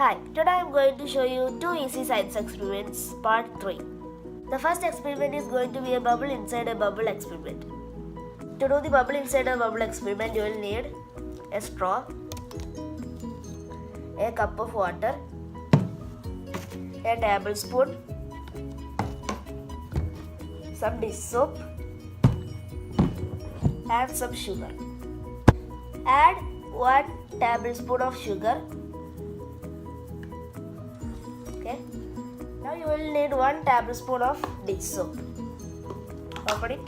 Hi, today I am going to show you two easy science experiments, part 3. The first experiment is going to be a bubble inside a bubble experiment. To do the bubble inside a bubble experiment, you will need a straw, a cup of water, a tablespoon, some dish soap and some sugar. Add 1 tablespoon of sugar. Okay. Now you will need 1 tablespoon of dish soap. Open it.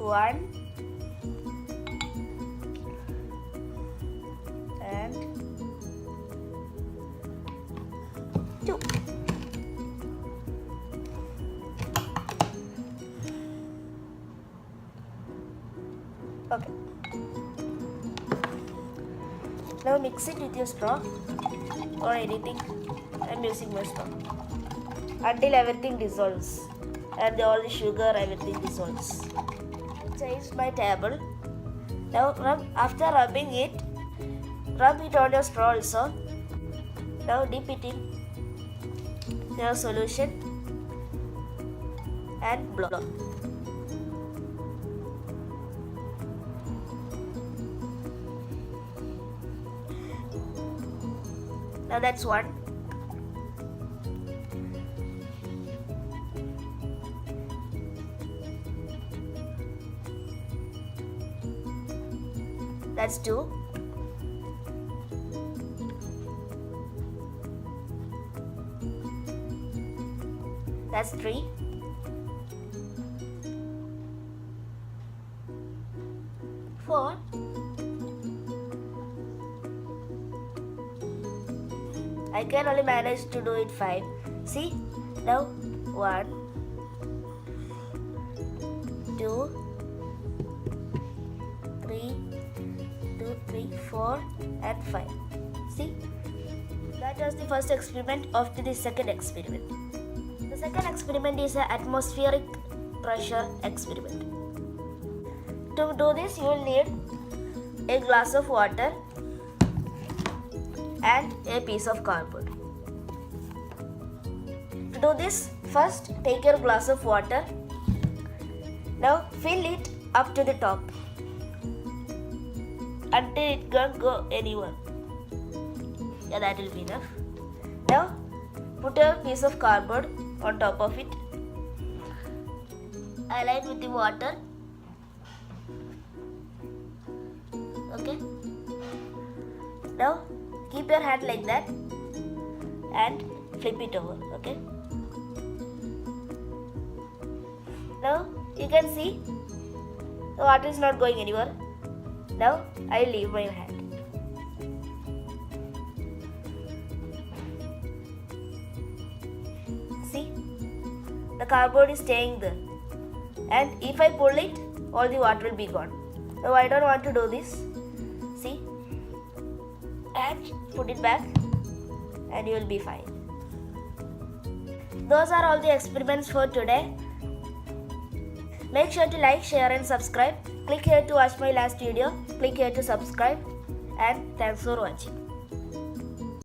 One and 2. Okay. Now mix it with your straw or anything. I'm using my straw until everything dissolves and all the sugar, everything dissolves. I changed my table. Now after rubbing it, rub it on your straw also. Now dip it in your solution and blow. Now that's 1. That's 2. That's 3. Four. I can only manage to do it 5. See? Now 1, 2, 3, 4 and 5. See? That was the first experiment of the second experiment. The second experiment is an atmospheric pressure experiment. To do this, you will need a glass of water and a piece of cardboard. To do this, first take your glass of water. Now fill it up to the top until it can't go anywhere. Yeah, that will be enough. Now put a piece of cardboard on top of it. Align with the water. Okay. Now keep your hand like that and flip it over. Okay. Now you can see the water is not going anywhere. Now I will leave my hand. See, the cardboard is staying there, and if I pull it, all the water will be gone. Now I don't want to do this. See, and put it back and you will be fine. Those are all the experiments for today. Make sure to like, share and subscribe. Click here to watch my last video. Click here to subscribe, and thanks for watching.